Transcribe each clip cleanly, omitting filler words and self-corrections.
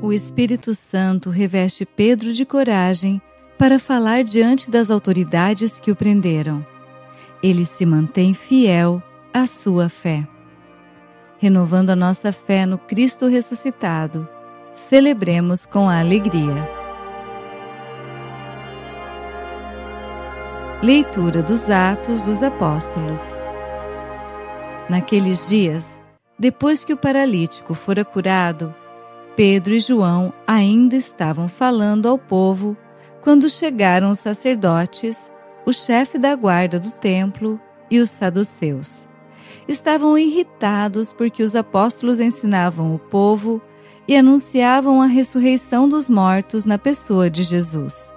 O Espírito Santo reveste Pedro de coragem para falar diante das autoridades que o prenderam. Ele se mantém fiel à sua fé. Renovando a nossa fé no Cristo ressuscitado, celebremos com alegria. Leitura dos Atos dos Apóstolos. Naqueles dias, depois que o paralítico fora curado, Pedro e João ainda estavam falando ao povo quando chegaram os sacerdotes, o chefe da guarda do templo e os saduceus. Estavam irritados porque os apóstolos ensinavam o povo e anunciavam a ressurreição dos mortos na pessoa de Jesus.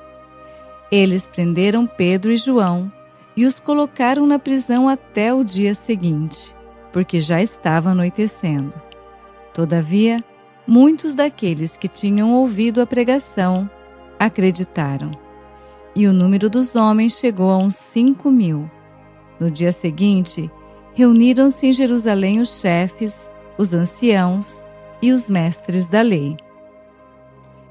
Eles prenderam Pedro e João e os colocaram na prisão até o dia seguinte, porque já estava anoitecendo. Todavia, muitos daqueles que tinham ouvido a pregação acreditaram, e o número dos homens chegou a uns 5.000. No dia seguinte, reuniram-se em Jerusalém os chefes, os anciãos e os mestres da lei.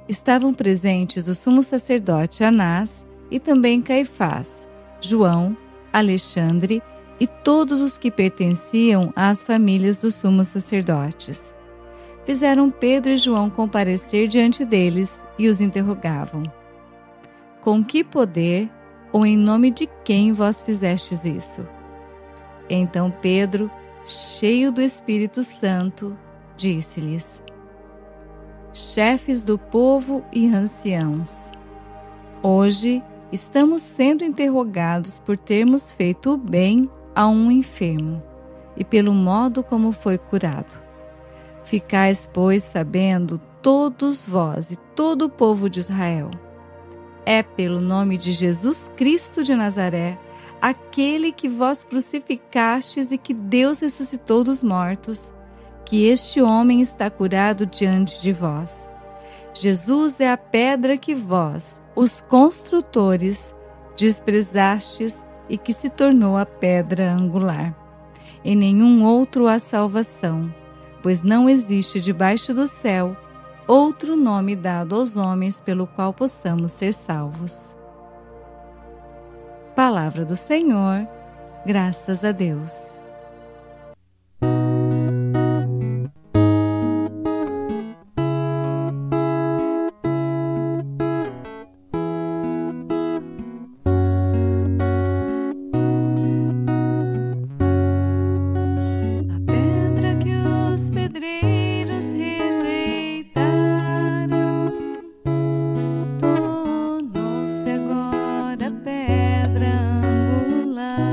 Estavam presentes o sumo sacerdote Anás e também Caifás, João, Alexandre e todos os que pertenciam às famílias dos sumos sacerdotes. Fizeram Pedro e João comparecer diante deles e os interrogavam: com que poder ou em nome de quem vós fizestes isso? Então Pedro, cheio do Espírito Santo, disse-lhes: chefes do povo e anciãos, hoje estamos sendo interrogados por termos feito o bem a um enfermo e pelo modo como foi curado. Ficais, pois, sabendo, todos vós e todo o povo de Israel, é pelo nome de Jesus Cristo de Nazaré, aquele que vós crucificastes e que Deus ressuscitou dos mortos, que este homem está curado diante de vós. Jesus é a pedra que vós, os construtores, desprezastes e que se tornou a pedra angular. Em nenhum outro há salvação, pois não existe debaixo do céu outro nome dado aos homens pelo qual possamos ser salvos. Palavra do Senhor, graças a Deus. Pedreiros rejeitaram, tornou-se agora pedra angular.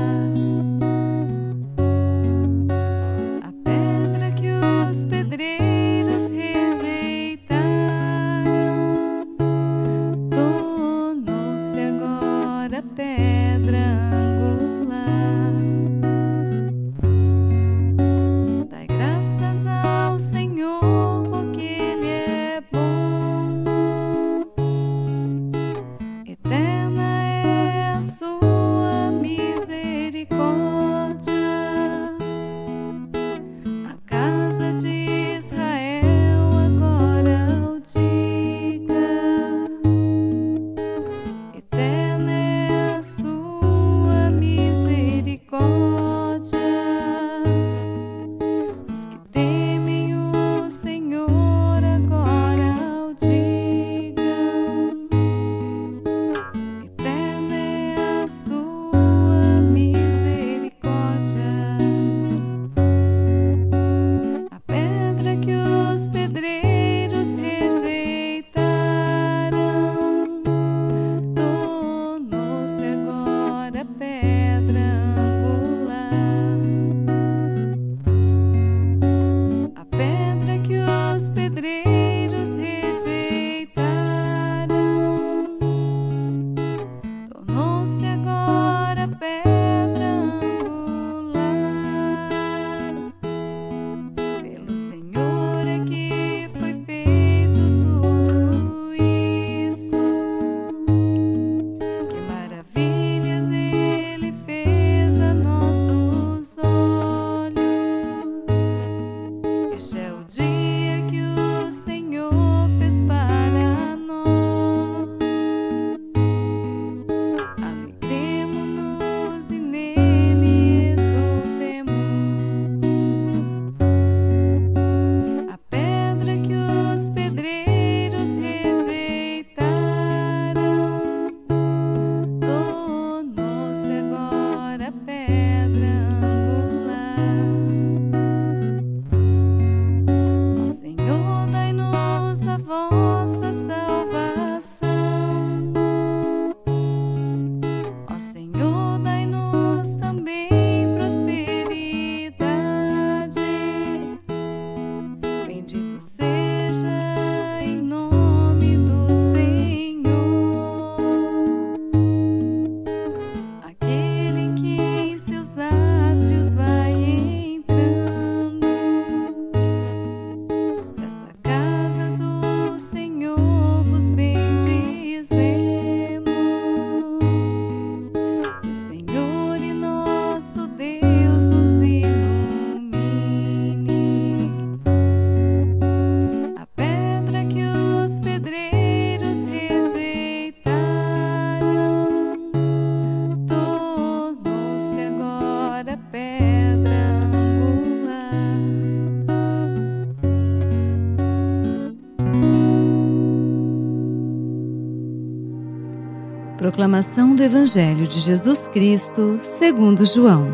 Proclamação do Evangelho de Jesus Cristo, segundo João.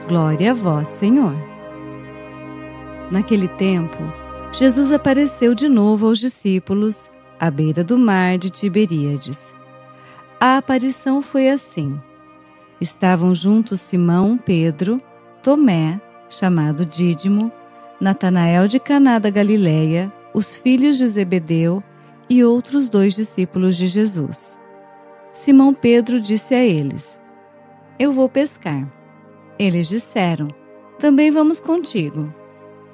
Glória a vós, Senhor. Naquele tempo, Jesus apareceu de novo aos discípulos, à beira do mar de Tiberíades. A aparição foi assim. Estavam juntos Simão, Pedro, Tomé, chamado Dídimo, Natanael de Caná da Galileia, os filhos de Zebedeu e outros 2 discípulos de Jesus. Simão Pedro disse a eles: Eu vou pescar. Eles disseram: Também vamos contigo.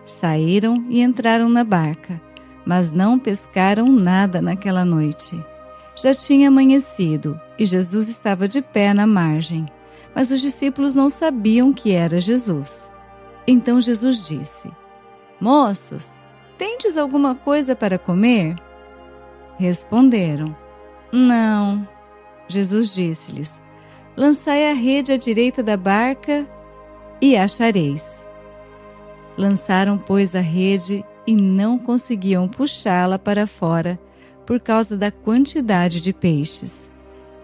Saíram e entraram na barca, mas não pescaram nada naquela noite. Já tinha amanhecido e Jesus estava de pé na margem, mas os discípulos não sabiam que era Jesus. Então Jesus disse: Moços, tendes alguma coisa para comer? Responderam: Não. Jesus disse-lhes: Lançai a rede à direita da barca e achareis. Lançaram, pois, a rede e não conseguiam puxá-la para fora por causa da quantidade de peixes.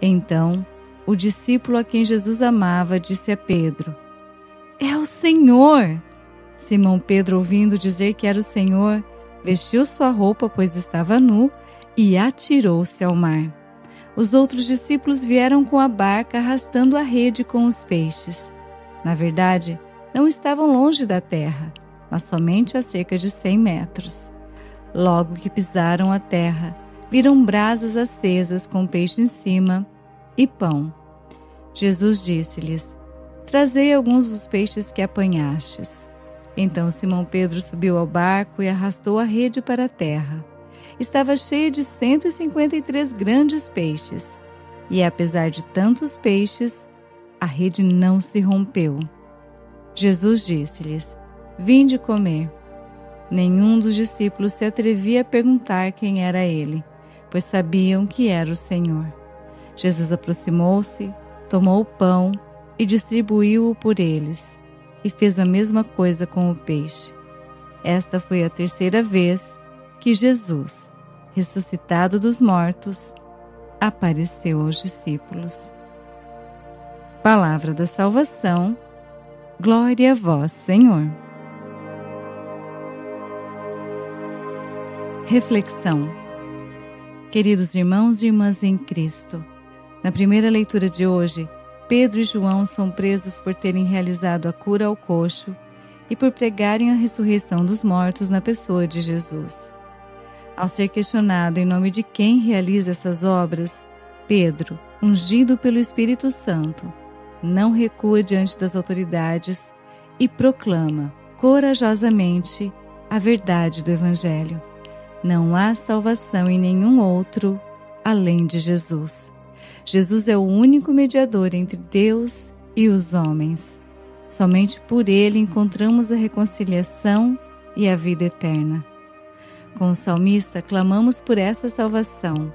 Então, o discípulo a quem Jesus amava disse a Pedro: É o Senhor! Simão Pedro, ouvindo dizer que era o Senhor, vestiu sua roupa, pois estava nu, e atirou-se ao mar. Os outros discípulos vieram com a barca arrastando a rede com os peixes. Na verdade, não estavam longe da terra, mas somente a cerca de 100 metros. Logo que pisaram a terra, viram brasas acesas com peixe em cima e pão. Jesus disse-lhes: Trazei alguns dos peixes que apanhastes. Então Simão Pedro subiu ao barco e arrastou a rede para a terra. Estava cheia de 153 grandes peixes, e apesar de tantos peixes, a rede não se rompeu. Jesus disse-lhes: Vinde comer. Nenhum dos discípulos se atrevia a perguntar quem era ele, pois sabiam que era o Senhor. Jesus aproximou-se, tomou o pão e distribuiu-o por eles, e fez a mesma coisa com o peixe. Esta foi a 3ª vez que Jesus, ressuscitado dos mortos, apareceu aos discípulos. Palavra da salvação. Glória a vós, Senhor. Reflexão. Queridos irmãos e irmãs em Cristo, na primeira leitura de hoje, Pedro e João são presos por terem realizado a cura ao coxo e por pregarem a ressurreição dos mortos na pessoa de Jesus. Ao ser questionado em nome de quem realiza essas obras, Pedro, ungido pelo Espírito Santo, não recua diante das autoridades e proclama corajosamente a verdade do Evangelho. Não há salvação em nenhum outro além de Jesus. Jesus é o único mediador entre Deus e os homens. Somente por ele encontramos a reconciliação e a vida eterna. Com o salmista, clamamos por essa salvação,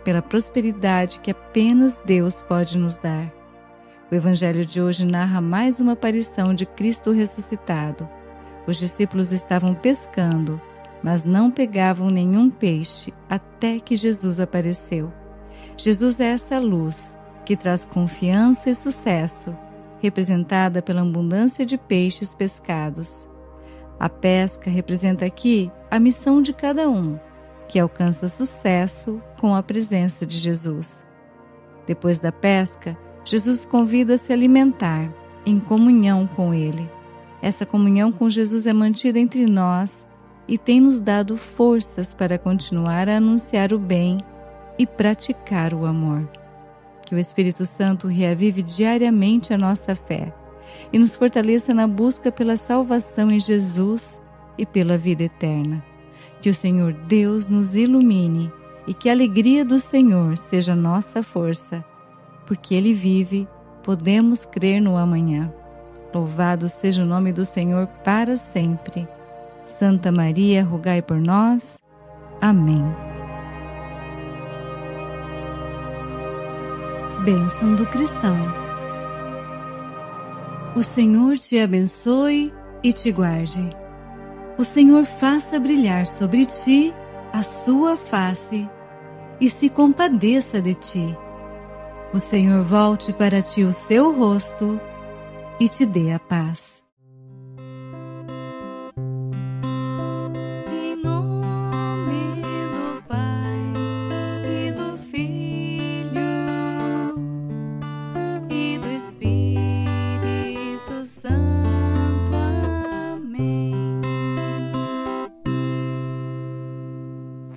pela prosperidade que apenas Deus pode nos dar. O Evangelho de hoje narra mais uma aparição de Cristo ressuscitado. Os discípulos estavam pescando, mas não pegavam nenhum peixe até que Jesus apareceu. Jesus é essa luz que traz confiança e sucesso, representada pela abundância de peixes pescados. A pesca representa aqui a missão de cada um, que alcança sucesso com a presença de Jesus. Depois da pesca, Jesus convida a se alimentar, em comunhão com Ele. Essa comunhão com Jesus é mantida entre nós e tem nos dado forças para continuar a anunciar o bem e praticar o amor. Que o Espírito Santo reavive diariamente a nossa fé e nos fortaleça na busca pela salvação em Jesus e pela vida eterna. Que o Senhor Deus nos ilumine e que a alegria do Senhor seja nossa força. Porque Ele vive, podemos crer no amanhã. Louvado seja o nome do Senhor para sempre. Santa Maria, rogai por nós. Amém. Bênção do cristão. O Senhor te abençoe e te guarde. O Senhor faça brilhar sobre ti a sua face e se compadeça de ti. O Senhor volte para ti o seu rosto e te dê a paz.